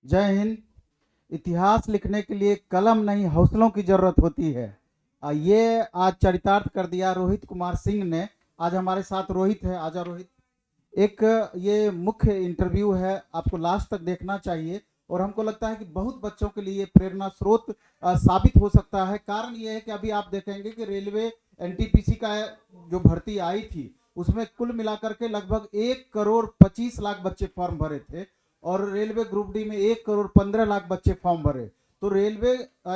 जय हिंद। इतिहास लिखने के लिए कलम नहीं हौसलों की जरूरत होती है। ये आज चरितार्थ कर दिया रोहित कुमार सिंह ने। आज हमारे साथ रोहित है। आजा रोहित। एक ये मुख्य इंटरव्यू है, आपको लास्ट तक देखना चाहिए और हमको लगता है कि बहुत बच्चों के लिए प्रेरणा स्रोत साबित हो सकता है। कारण ये है कि अभी आप देखेंगे कि रेलवे एनटीपीसी का जो भर्ती आई थी उसमें कुल मिलाकर के लगभग 1,25,00,000 बच्चे फॉर्म भरे थे और रेलवे ग्रुप डी में 1,15,00,000 बच्चे फॉर्म भरे। तो रेलवे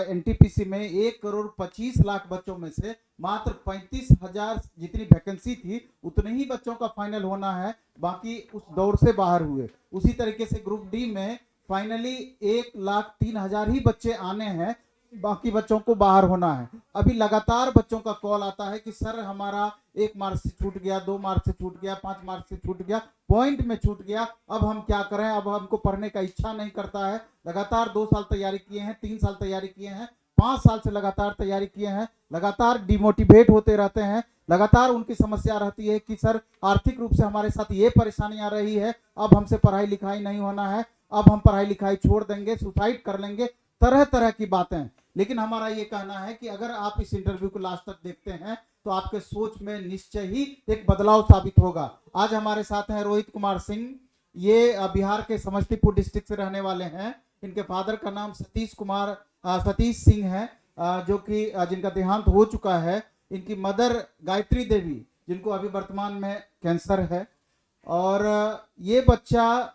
एनटीपीसी में 1,25,00,000 बच्चों में से मात्र 35,000 जितनी वैकेंसी थी उतने ही बच्चों का फाइनल होना है, बाकी उस दौर से बाहर हुए। उसी तरीके से ग्रुप डी में फाइनली 1,03,000 ही बच्चे आने हैं, बाकी बच्चों को बाहर होना है। अभी लगातार बच्चों का कॉल आता है कि सर हमारा 1 मार्च से छूट गया, 2 मार्च से छूट गया, 5 मार्च से छूट गया, पॉइंट में छूट गया, अब हम क्या करें, अब हमको पढ़ने का इच्छा नहीं करता है। लगातार 2 साल तैयारी किए हैं, 3 साल तैयारी किए हैं, 5 साल से लगातार तैयारी किए हैं, लगातार डिमोटिवेट होते रहते हैं। लगातार उनकी समस्या रहती है कि सर आर्थिक रूप से हमारे साथ ये परेशानी आ रही है, अब हमसे पढ़ाई लिखाई नहीं होना है, अब हम पढ़ाई लिखाई छोड़ देंगे, सुसाइड कर लेंगे, तरह तरह की बातें। लेकिन हमारा ये कहना है कि अगर आप इस इंटरव्यू को लास्ट तक देखते हैं तो आपके सोच में निश्चय ही एक बदलाव साबित होगा। आज हमारे साथ हैं रोहित कुमार सिंह। ये बिहार के समस्तीपुर डिस्ट्रिक्ट से रहने वाले हैं। इनके फादर का नाम सतीश सिंह है, जो कि जिनका देहांत हो चुका है। इनकी मदर गायत्री देवी, जिनको अभी वर्तमान में कैंसर है। और ये बच्चा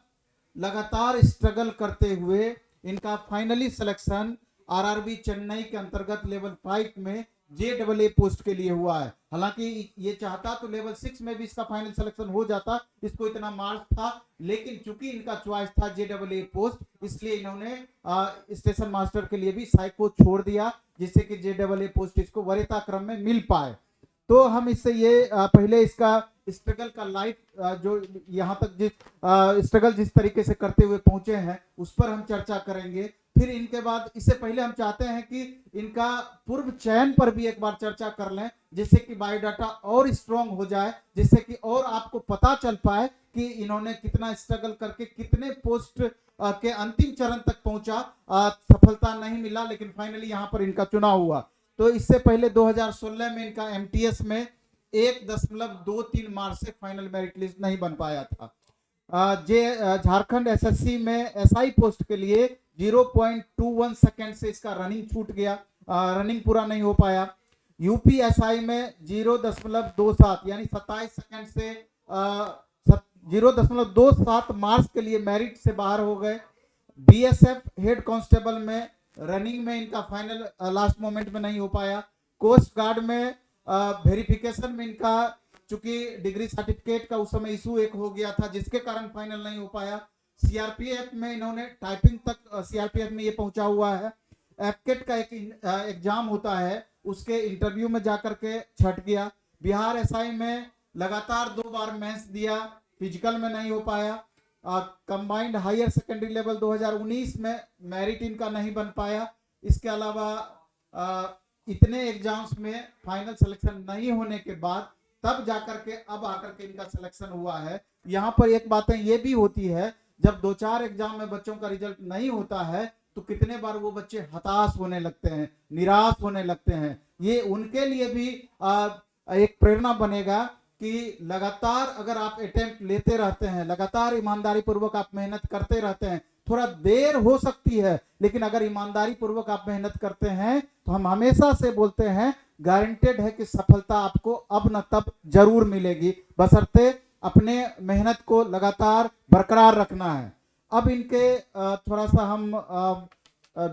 लगातार स्ट्रगल करते हुए इनका फाइनली सिलेक्शन आरआरबी चेन्नई के अंतर्गत लेवल 5 में JAA पोस्ट के लिए हुआ है। हालांकि ये चाहता तो लेवल 6 में भी इसका फाइनल सिलेक्शन हो जाता, इसको इतना मार्क्स था, लेकिन चूंकि इनका चॉइस था JAA पोस्ट, इसलिए इन्होंने स्टेशन मास्टर के लिए भी साइको छोड़ दिया, जिससे कि JAA पोस्ट इसको वरीयता क्रम में मिल पाए। तो हम इससे ये पहले इसका स्ट्रगल का लाइफ, जो यहाँ तक जिस स्ट्रगल जिस तरीके से करते हुए पहुंचे हैं उस पर हम चर्चा करेंगे। फिर इनके बाद, इससे पहले हम चाहते हैं कि इनका पूर्व चयन पर भी एक बार चर्चा कर लें, जिससे कि बायोडाटा और स्ट्रांग हो जाए, जिससे कि और आपको पता चल पाए कि इन्होंने कितना स्ट्रगल करके कितने पोस्ट के अंतिम चरण तक पहुंचा। सफलता नहीं मिला, लेकिन फाइनली यहाँ पर इनका चुनाव हुआ। तो इससे पहले 2016 में इनका MTS में 1.23 मार्क्स से फाइनल मेरिट लिस्ट नहीं बन पाया था। झारखंड SSC में SI पोस्ट के लिए 0.21 सेकेंड से इसका रनिंग छूट गया, रनिंग पूरा नहीं हो पाया। यूपी SI में 0.27 यानी 27 सेकेंड से 0.27 मार्क्स के लिए मेरिट से बाहर हो गए। BSF हेड कांस्टेबल में रनिंग में इनका फाइनल लास्ट मोमेंट में नहीं हो पाया। कोस्ट गार्ड में वेरिफिकेशन में इनका, चूंकि डिग्री सर्टिफिकेट का उस समय इशू एक हो गया था, जिसके कारण फाइनल नहीं हो पाया। CRPF में इन्होंने टाइपिंग तक, CRPF में ये पहुंचा हुआ है। एफकेट का एक एग्जाम होता है, उसके इंटरव्यू में जाकर के छट गया। बिहार SI में लगातार 2 बार मेंस दिया, फिजिकल में नहीं हो पाया। कंबाइंड हायर सेकेंडरी लेवल 2019 में मेरिट इनका नहीं बन पाया। इसके अलावा इतने एग्जाम्स में फाइनल सिलेक्शन नहीं होने के बाद तब जाकर के अब आकर के इनका सिलेक्शन हुआ है। यहाँ पर एक बातें ये भी होती है, जब 2-4 एग्जाम में बच्चों का रिजल्ट नहीं होता है तो कितने बार वो बच्चे हताश होने लगते हैं, निराश होने लगते हैं। ये उनके लिए भी एक प्रेरणा बनेगा कि लगातार अगर आप अटेम्प्ट लेते रहते हैं, लगातार ईमानदारी पूर्वक आप मेहनत करते रहते हैं, थोड़ा देर हो सकती है, लेकिन अगर ईमानदारी पूर्वक आप मेहनत करते हैं तो हम हमेशा से बोलते हैं गारंटेड है कि सफलता आपको अब न तब जरूर मिलेगी, बशर्ते अपने मेहनत को लगातार बरकरार रखना है। अब इनके थोड़ा सा हम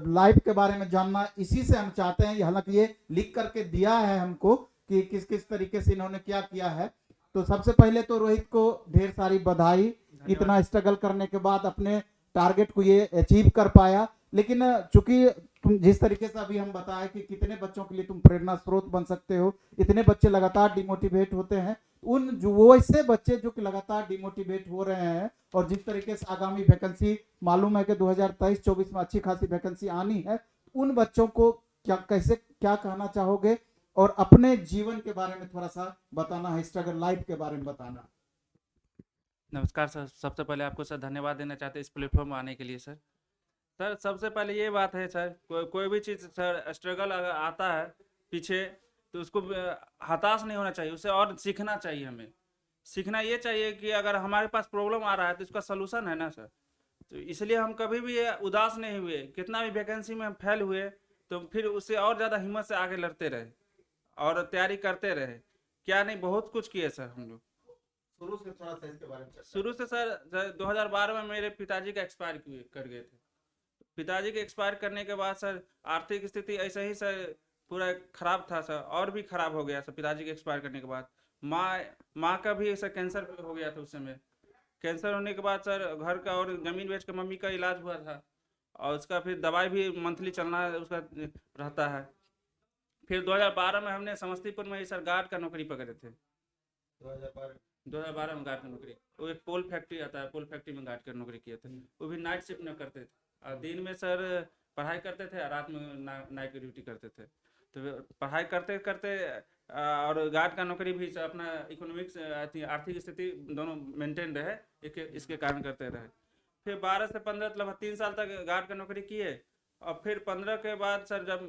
लाइफ के बारे में जानना इसी से हम चाहते हैं। हालांकि ये लिख करके दिया है हमको कि किस किस तरीके से इन्होंने क्या किया है। तो सबसे पहले तो रोहित को ढेर सारी बधाई, कितना स्ट्रगल करने के बाद अपने टारगेट को ये अचीव कर पाया। लेकिन चूंकि तुम जिस तरीके से अभी हम बताए कि कितने बच्चों के लिए तुम प्रेरणा स्रोत बन सकते हो, इतने बच्चे लगातार डिमोटिवेट होते हैं, उन जो वो ऐसे बच्चे जो कि लगातार डिमोटिवेट हो रहे हैं और जिस तरीके से आगामी वैकेंसी मालूम है कि 2023-24 में अच्छी खासी वैकेंसी आनी है, उन बच्चों को क्या कहना चाहोगे और अपने जीवन के बारे में थोड़ा सा बताना है, स्ट्रगल लाइफ के बारे में बताना। नमस्कार सर, सबसे पहले आपको सर धन्यवाद देना चाहते हैं इस प्लेटफॉर्म में आने के लिए सर। सर सबसे पहले ये बात है सर, कोई भी चीज़ सर स्ट्रगल अगर आता है पीछे, तो उसको हताश नहीं होना चाहिए, उसे और सीखना चाहिए। हमें सीखना ये चाहिए कि अगर हमारे पास प्रॉब्लम आ रहा है तो इसका सलूशन है ना सर। तो इसलिए हम कभी भी ये उदास नहीं हुए, कितना भी वैकेंसी में हम फेल हुए तो फिर उससे और ज़्यादा हिम्मत से आगे लड़ते रहे और तैयारी करते रहे। क्या नहीं, बहुत कुछ किए सर हम लोग। शुरू से थोड़ा सा इसके बारे में चर्चा शुरू से सर 2012 में मेरे पिताजी का एक्सपायर कर गए थे। पिताजी के एक्सपायर करने के बाद सर आर्थिक स्थिति ऐसे ही सर पूरा खराब था सर, और भी खराब हो गया सर पिताजी के एक्सपायर करने के बाद। माँ माँ का भी सर कैंसर हो गया था उस समय। कैंसर होने के बाद सर घर का और ज़मीन बेच के मम्मी का इलाज हुआ था, और उसका फिर दवाई भी मंथली चलना उसका रहता है। फिर 2012 में हमने समस्तीपुर में ही सर गार्ड का नौकरी पकड़े थे। 2012 में गार्ड की नौकरी, वो एक पोल फैक्ट्री आता है, पोल फैक्ट्री में गार्ड की नौकरी किए थे। वो भी नाइट शिफ्ट में करते थे, और दिन में सर पढ़ाई करते थे और रात में नाइट की ड्यूटी करते थे। तो पढ़ाई करते करते और गार्ड का नौकरी भी सर अपना इकोनॉमिक्स आर्थिक स्थिति दोनों मेंटेन रहे, इसके कारण करते रहे। फिर 12 से 15 लगभग 3 साल तक गार्ड का नौकरी किए, और फिर 15 के बाद सर जब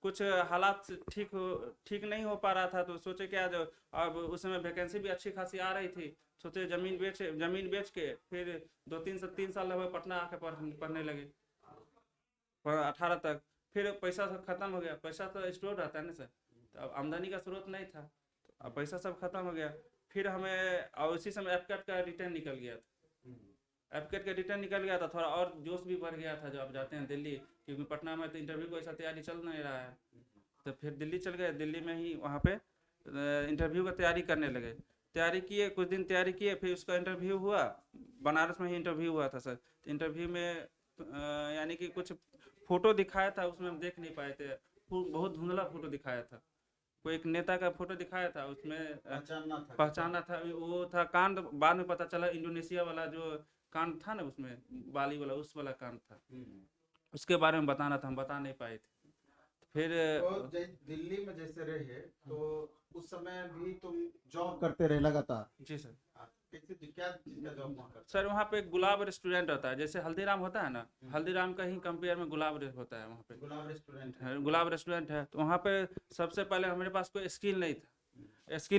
कुछ हालात ठीक नहीं हो पा रहा था तो सोचे क्या, जो अब उस समय वैकेंसी भी अच्छी खासी आ रही थी, सोचे ज़मीन बेच के फिर 3 साल लगभग पटना आके पढ़ने लगे 18 तक। फिर पैसा सब खत्म हो गया, पैसा तो स्टोर रहता है ना सर, तो अब आमदनी का स्रोत नहीं था, तो अब पैसा सब खत्म हो गया। फिर हमें और उसी समय एफकेट का रिटर्न निकल गया था। एफकेट का रिटर्न निकल गया था, थोड़ा और जोश भी बढ़ गया था, जो अब जाते हैं दिल्ली, क्योंकि पटना में तो इंटरव्यू को ऐसा तैयारी चल नहीं रहा है। तो फिर दिल्ली चल गए, दिल्ली में ही वहाँ पे इंटरव्यू का तैयारी करने लगे। तैयारी किए, कुछ दिन तैयारी किए, फिर उसका इंटरव्यू हुआ। बनारस में ही इंटरव्यू हुआ था सर। तो इंटरव्यू में यानी कि कुछ फ़ोटो दिखाया था, उसमें हम देख नहीं पाए थे, बहुत धुंधला फ़ोटो दिखाया था। कोई एक नेता का फ़ोटो दिखाया था, उसमें पहचाना था, वो था कांड। बाद में पता चला इंडोनेशिया वाला जो कांड था ना, उसमें बाली वाला, उस वाला कांड था। उसके बारे में बताना था, हम बता नहीं पाए थे। फिर तो दिल्ली में जैसे रहे तो उस समय भी तुम जॉब करते रहे लगातार? जी सर। क्या जॉब वहाँ करते? सर वहाँ पे एक गुलाब रेस्टोरेंट होता है, जैसे हल्दीराम होता है ना, हल्दीराम का ही कंपेयर में गुलाब होता है वहाँ पे। गुलाब रेस्टोरेंट है, गुलाब रेस्टोरेंट है। तो वहाँ पे सबसे पहले हमारे पास कोई स्किल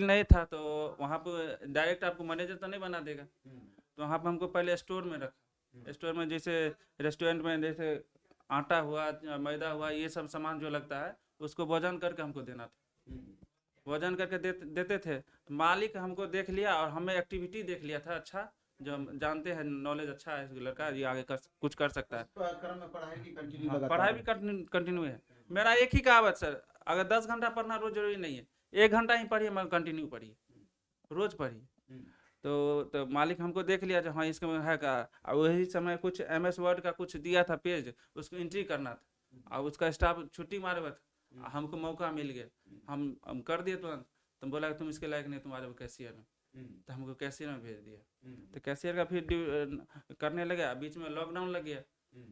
नहीं था, तो वहाँ पे डायरेक्ट आपको मैनेजर तो नहीं बना देगा। तो वहाँ पे हमको पहले स्टोर में रखा। स्टोर में जैसे रेस्टोरेंट में जैसे आटा हुआ, मैदा हुआ, ये सब सामान जो लगता है उसको वजन करके हमको देना था। वजन करके देते थे। तो मालिक हमको देख लिया और हमें एक्टिविटी देख लिया था, अच्छा जो हम जानते हैं, नॉलेज अच्छा है इस लड़का, ये आगे कुछ कर सकता है। क्रम में पढ़ाई की कंटिन्यू हाँ, लगातार पढ़ाई भी कंटिन्यू है। मेरा एक ही कहावत सर, अगर 10 घंटा पढ़ना रोज जरूरी नहीं है, 1 घंटा ही पढ़िए मगर कंटिन्यू पढ़िए, रोज पढ़िए। तो मालिक हमको देख लिया जो हाँ इसके में है का, और वही समय कुछ MS वर्ड का कुछ दिया था पेज, उसको एंट्री करना था, और उसका स्टाफ छुट्टी मारे हुआ था, हमको मौका मिल गया, हम कर दिए तुरंत। तुम बोला कि तुम इसके लायक नहीं, तुम आ जाओ कैशियर में। तो हमको कैशियर में भेज दिया। तो कैशियर का फिर करने लगे, बीच में लॉकडाउन लग गया।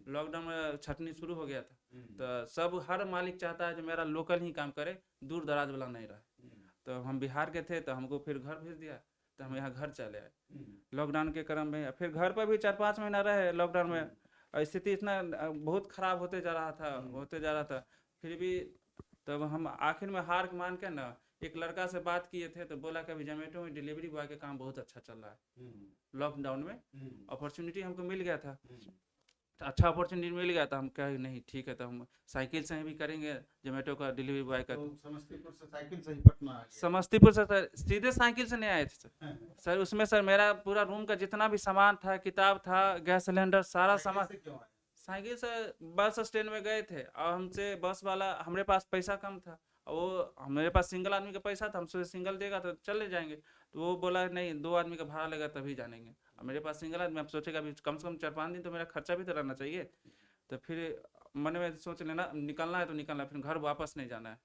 लॉकडाउन में छटनी शुरू हो गया था। तो सब हर मालिक चाहता है जो मेरा लोकल ही काम करे, दूर दराज वाला नहीं रहे। तो हम बिहार के थे, तो हमको फिर घर भेज दिया, तो हम यहाँ घर चले आए लॉकडाउन के क्रम में। फिर घर पर भी 4-5 महीना रहे लॉकडाउन में, और स्थिति इतना बहुत ख़राब होते जा रहा था। फिर भी तब हम आखिर में हार मान के ना, एक लड़का से बात किए थे, तो बोला कि अभी जोमेटो में डिलीवरी बॉय का काम बहुत अच्छा चल रहा है। लॉकडाउन में अपॉर्चुनिटी हमको मिल गया था, अच्छा अपॉर्चुनिटी मिल गया था। हम कहे नहीं ठीक है, तो हम साइकिल से ही भी करेंगे जोमेटो का डिलीवरी बॉय का। तो समस्तीपुर से साइकिल से ही पटना आ गए? समस्तीपुर से सर सीधे साइकिल से नहीं आए थे सर। सर उसमें सर मेरा पूरा रूम का जितना भी सामान था, किताब था, गैस सिलेंडर, सारा सामान साइकिल से बस स्टैंड में गए थे, और हमसे बस वाला, हमारे पास पैसा कम था, वो मेरे पास सिंगल आदमी का पैसा था, हमसे सिंगल देगा तो चले जाएंगे। तो वो बोला नहीं, 2 आदमी का भाड़ा लगेगा तभी जानेंगे, और मेरे पास सिंगल आदमी, आप सोचेगा अभी कम से कम 4-5 दिन तो मेरा खर्चा भी तो रहना चाहिए। तो फिर मन में सोच लेना, निकलना है तो निकलना, फिर घर वापस नहीं जाना है।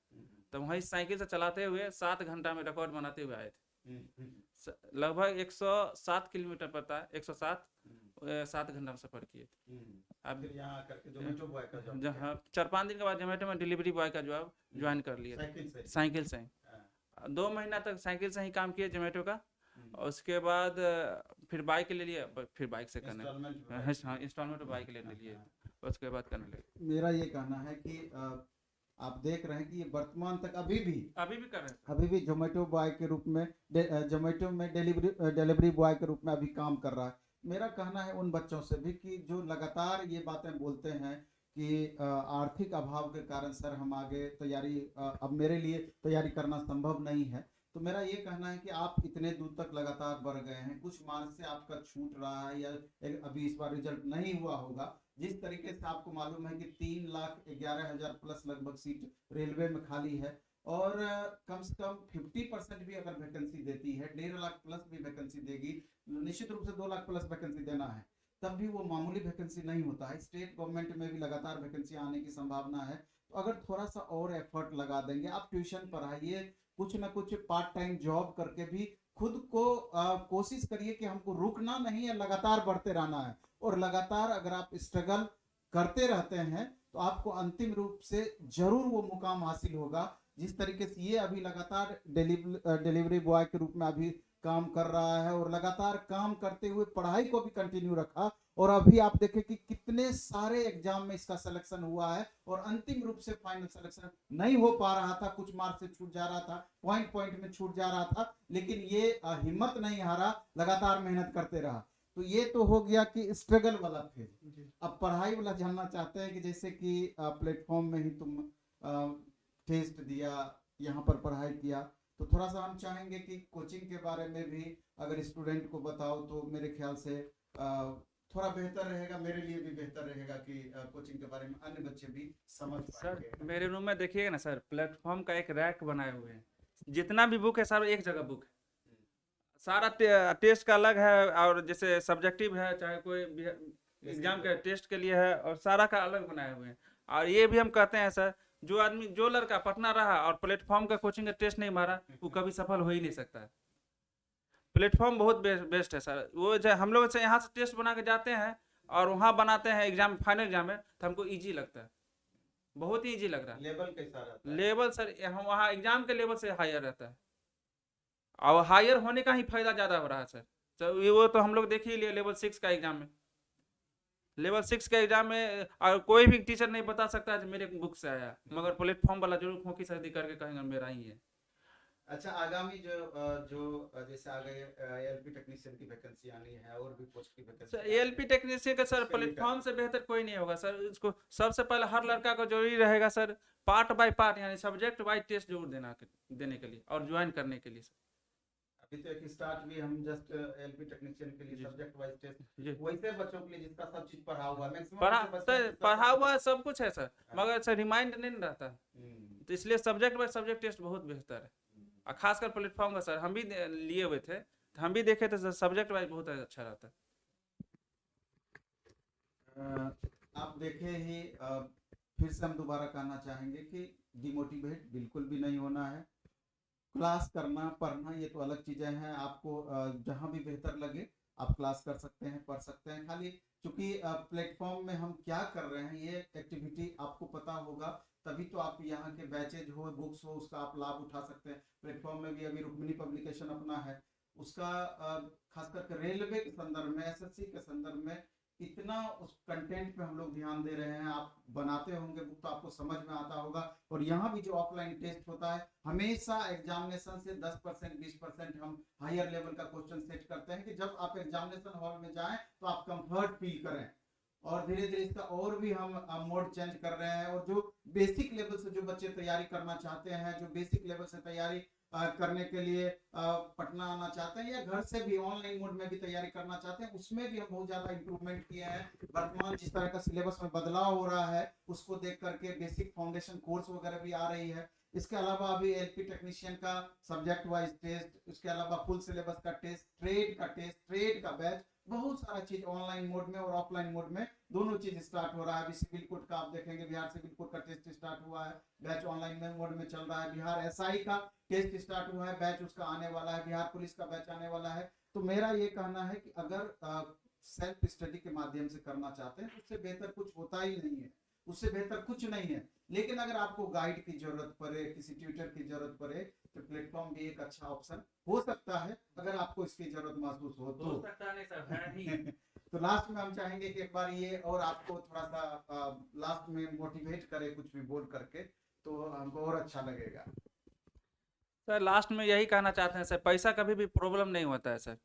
तो वहीं साइकिल से चलाते हुए 7 घंटा में रिकॉर्ड बनाते हुए आए थे। लगभग 107 किलोमीटर पड़ता है, 107 7 घंटा में सफर किए थे। अब फिर यहाँ करके जोमेटो बॉय का जॉब जहाँ 4-5 दिन के बाद जोमेटो में डिलीवरी बॉय का जॉब ज्वाइन कर लिया, साइकिल से ही। 2 महीना तक साइकिल से ही काम किए जोमेटो का। और उसके बाद फिर बाइक ले लिया, फिर बाइक से करने, Installment पे हाँ इंस्टॉलमेंट बाइक ले लिए, उसके बाद करने लगे। मेरा ये कहना है कि आप देख रहे हैं कि ये वर्तमान तक अभी भी कर रहे हैं। अभी भी जोमेटो बॉय के रूप में जोमेटो में डिलीवरी बॉय के रूप में अभी काम कर रहा है। मेरा कहना है उन बच्चों से भी कि जो लगातार ये बातें बोलते हैं कि आर्थिक अभाव के कारण सर हम आगे तैयारी अब मेरे लिए तैयारी करना संभव नहीं है, तो मेरा ये कहना है कि आप इतने दूर तक लगातार बढ़ गए हैं, कुछ मार्क्स से आपका छूट रहा है या अभी इस बार रिजल्ट नहीं हुआ होगा, जिस तरीके से आपको मालूम है कि 3,11,000 प्लस लगभग सीट रेलवे में खाली है और कम से कम 50% भी अगर वैकेंसी देती है, 1.5 लाख प्लस भी वैकेंसी देगी, निश्चित रूप से 2 लाख प्लस वैकेंसी देना है, तब भी वो मामूली वैकेंसी नहीं होता है। स्टेट गवर्नमेंट में भी लगातार वैकेंसी आने की संभावना है, तो अगर थोड़ा सा और एफर्ट लगा देंगे, आप ट्यूशन पढ़ाइए, कुछ ना कुछ पार्ट टाइम जॉब करके भी खुद को कोशिश करिए कि हमको रुकना नहीं है, लगातार बढ़ते रहना है। और लगातार अगर आप स्ट्रगल करते रहते हैं तो आपको अंतिम रूप से जरूर वो मुकाम हासिल होगा। जिस तरीके से ये अभी लगातार डिलीवरी बॉय के रूप में अभी काम कर रहा है और लगातार काम करते हुए पढ़ाई को भी कंटिन्यू रखा, और अभी आप देखें कि कितने सारे एग्जाम में इसका सिलेक्शन हुआ है और अंतिम रूप से फाइनल सिलेक्शन नहीं हो पा रहा था, कुछ मार्क्स से छूट जा रहा था, पॉइंट में छूट जा रहा था, लेकिन ये हिम्मत नहीं हारा, लगातार मेहनत करते रहा। तो ये तो हो गया कि स्ट्रगल वाला फेज। अब पढ़ाई वाला जानना चाहते हैं कि जैसे कि प्लेटफॉर्म में ही तुम टेस्ट दिया, यहाँ पर पढ़ाई किया, तो थोड़ा सा हम चाहेंगे कि कोचिंग के बारे में भी अगर स्टूडेंट को बताओ तो मेरे ख्याल से थोड़ा बेहतर रहेगा, मेरे लिए भी बेहतर रहेगा कि कोचिंग के बारे में अन्य बच्चे भी समझ पाएंगे। सर मेरे रूम में देखिएगा ना सर, प्लेटफॉर्म का एक रैक बनाए हुए हैं, जितना भी बुक है सर एक जगह बुक है, सारा टेस्ट का अलग है, और जैसे सब्जेक्टिव है चाहे कोई एग्जाम के टेस्ट के लिए है, और सारा का अलग बनाए हुए हैं। और ये भी हम कहते हैं सर, जो लड़का पटना रहा और प्लेटफॉर्म का कोचिंग का टेस्ट नहीं मारा, वो कभी सफल हो ही नहीं सकता है। प्लेटफॉर्म बहुत बेस्ट है सर। वो हम लोग से यहाँ से टेस्ट बना के जाते हैं और वहाँ बनाते हैं एग्जाम, फाइनल एग्जाम में, तो हमको ईजी लगता है, बहुत ही ईजी लग रहा है। लेवल कैसा रहता है? लेवल सर हम वहाँ एग्जाम के लेवल से हायर रहता है, और हायर होने का ही फायदा ज़्यादा हो रहा है सर। तो वो तो हम लोग देख ही लिए लेवल 6 का एग्जाम में, लेवल 6 के एग्जाम में और कोई भी टीचर नहीं बता सकता है मेरे बुक से आया, मगर प्लेटफॉर्म वाला जरूर खोखी सर्दी करके कहेंगे मेरा ही है। अच्छा, आगामी जो जैसे आगे एलपी टेक्नीशियन की वैकेंसी आनी है और भी पोस्ट की वैकेंसी, एलपी टेक्नीशियन का सर प्लेटफॉर्म से बेहतर कोई नहीं होगा सर। इसको सबसे पहले हर लड़का को जरूरी रहेगा सर, पार्ट बाय पार्ट यानी सब्जेक्ट वाइज टेस्ट जरूर देने के लिए और ज्वाइन करने के लिए सर। अभी तो एक स्टार्ट भी हम जस्ट एलपी टेक्नीशियन के लिए सब्जेक्ट वाइज टेस्ट, वैसे बच्चों के लिए जिसका सब चीज पढ़ा हुआ है, मैक्सिमम पढ़ा हुआ है, सब कुछ है सर, मगर सर रिमाइंड नहीं रहता, तो इसलिए सब्जेक्ट वाइज सब्जेक्ट टेस्ट बहुत बेहतर है। और खासकर प्लेटफॉर्म का सर हम भी लिए हुए थे, तो हम भी देखे थे सब्जेक्ट वाइज बहुत अच्छा रहता है। आप देखे ही फिर से हम दोबारा कहना चाहेंगे कि डिमोटिवेट बिल्कुल भी नहीं होना है। क्लास करना, पढ़ना ये तो अलग चीजें हैं, आपको जहां भी बेहतर लगे आप क्लास कर सकते हैं, पढ़ सकते हैं। खाली चूंकि प्लेटफॉर्म में हम क्या कर रहे हैं ये एक्टिविटी आपको पता होगा, तभी तो आप यहाँ के बैचेज हो, बुक्स हो, उसका आप लाभ उठा सकते हैं। प्लेटफॉर्म में भी अभी रुक्मिणी पब्लिकेशन अपना है, उसका खास करके रेलवे के संदर्भ में, एसएससी के संदर्भ में इतना उस कंटेंट पे हम लोग ध्यान दे रहे हैं। आप बनाते होंगे बुक तो आपको समझ में आता होगा। और यहाँ भी जो ऑफलाइन टेस्ट होता है, हमेशा एग्जामिनेशन से 10% 20% हम हायर लेवल का क्वेश्चन सेट करते हैं कि जब आप एग्जामिनेशन हॉल में जाएं तो आप कंफर्ट फील करें। और धीरे धीरे इसका और भी हम मोड चेंज कर रहे हैं। और जो बेसिक लेवल से जो बच्चे तैयारी करना चाहते हैं, जो बेसिक लेवल से तैयारी करने के लिए पटना आना चाहते हैं या घर से भी ऑनलाइन मोड में भी तैयारी करना चाहते हैं, उसमें भी हम बहुत ज्यादा इंप्रूवमेंट किए हैं। वर्तमान जिस तरह का सिलेबस में बदलाव हो रहा है उसको देख करके बेसिक फाउंडेशन कोर्स वगैरह भी आ रही है। इसके अलावा अभी एलपी टेक्नीशियन का सब्जेक्ट वाइज टेस्ट, उसके अलावा फुल सिलेबस का टेस्ट, ट्रेड का बैच, बहुत सारा चीज ऑनलाइन मोड में और ऑफलाइन मोड में दोनों चीज स्टार्ट हो रहा है। अभी सिविल कोड का आप देखेंगे, बिहार सिविल कोड का टेस्ट स्टार्ट हुआ है, बैच ऑनलाइन में मोड में चल रहा है। बिहार एसआई का टेस्ट स्टार्ट हुआ है, बैच उसका आने वाला है। बिहार पुलिस का बैच आने वाला है। तो मेरा ये कहना है कि अगर सेल्फ स्टडी के माध्यम से करना चाहते हैं तो उससे बेहतर कुछ होता ही नहीं है। उससे बेहतर कुछ नहीं है। लेकिन अगर आपको गाइड की जरूरत पड़े, किसी ट्यूटर की जरूरत पड़े, तो प्लेटफॉर्म भी एक अच्छा ऑप्शन हो सकता है, अगर आपको इसकी जरूरत महसूस हो तो। हो सकता नहीं सर, है ही। तो लास्ट में हम चाहेंगे कि एक बार ये और आपको थोड़ा सा लास्ट में मोटिवेट करे कुछ भी बोल करके, तो हमको और अच्छा लगेगा। सर लास्ट में यही कहना चाहते हैं सर, पैसा कभी भी प्रॉब्लम नहीं होता है सर,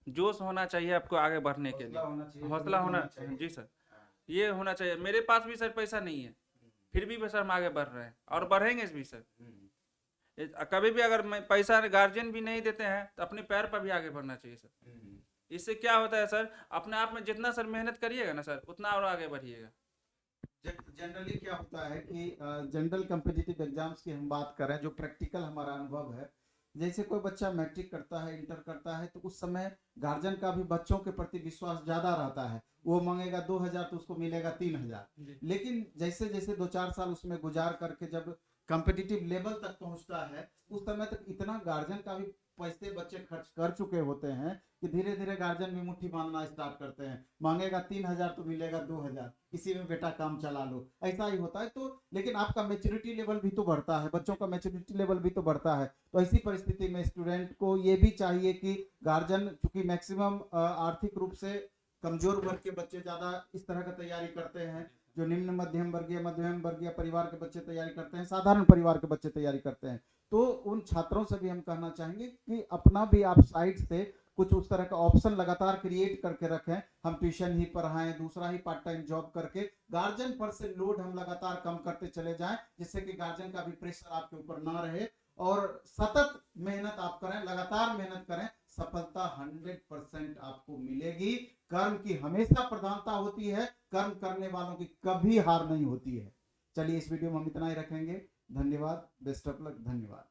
जोश होना चाहिए आपको आगे बढ़ने के हौसला लिए, होना चाहिए, हौसला जुनून होना होना चाहिए। जी सर, हाँ। ये होना चाहिए। मेरे पास भी सर पैसा नहीं है, फिर भी सर हम आगे बढ़ रहे हैं और बढ़ेंगे भी सर। कभी भी अगर पैसा गार्जियन भी नहीं देते हैं तो अपने पैर पर भी आगे बढ़ना चाहिए सर। इससे क्या होता है सर, अपने आप में जितना सर मेहनत करिएगा ना सर, उतना और आगे बढ़िएगा। जनरली क्या होता है कि जनरल कॉम्पिटिटिव एग्जाम्स की हम बात करें, जो प्रैक्टिकल हमारा अनुभव है, जैसे कोई बच्चा मैट्रिक करता है, इंटर करता है, तो उस समय गार्जियन का भी बच्चों के प्रति विश्वास ज्यादा रहता है। वो मांगेगा 2000 तो उसको मिलेगा 3000। लेकिन जैसे जैसे 2-4 साल उसमें गुजार करके जब कॉम्पिटिटिव लेवल तक पहुंचता है, उस समय तक इतना गार्जियन का भी पैसे बच्चे खर्च कर चुके होते हैं कि धीरे धीरे गार्जियन भी मुट्ठी बांधना स्टार्ट करते हैं। मांगेगा 3000 तो मिलेगा 2000, इसी में बेटा काम चला लो, ऐसा ही होता है। तो लेकिन आपका मैच्योरिटी लेवल भी तो बढ़ता है, बच्चों का मैच्योरिटी लेवल भी तो बढ़ता है। तो ऐसी परिस्थिति में स्टूडेंट को ये भी चाहिए कि गार्जियन, चूंकि मैक्सिमम आर्थिक रूप से कमजोर वर्ग के बच्चे ज्यादा इस तरह का तैयारी करते हैं, जो निम्न मध्यम वर्गीय परिवार के बच्चे तैयारी करते हैं, साधारण परिवार के बच्चे तैयारी करते हैं, तो उन छात्रों से भी हम कहना चाहेंगे कि अपना भी आप साइड से कुछ उस तरह का ऑप्शन लगातार क्रिएट करके रखें। हम ट्यूशन ही पढ़ाएं, दूसरा ही पार्ट टाइम जॉब करके गार्जियन पर से लोड हम लगातार कम करते चले जाएं, जिससे कि गार्जियन का भी प्रेशर आपके ऊपर ना रहे, और सतत मेहनत आप करें, लगातार मेहनत करें, सफलता 100% आपको मिलेगी। कर्म की हमेशा प्रधानता होती है, कर्म करने वालों की कभी हार नहीं होती है। चलिए इस वीडियो में हम इतना ही रखेंगे। धन्यवाद, बेस्ट ऑफ लक, धन्यवाद।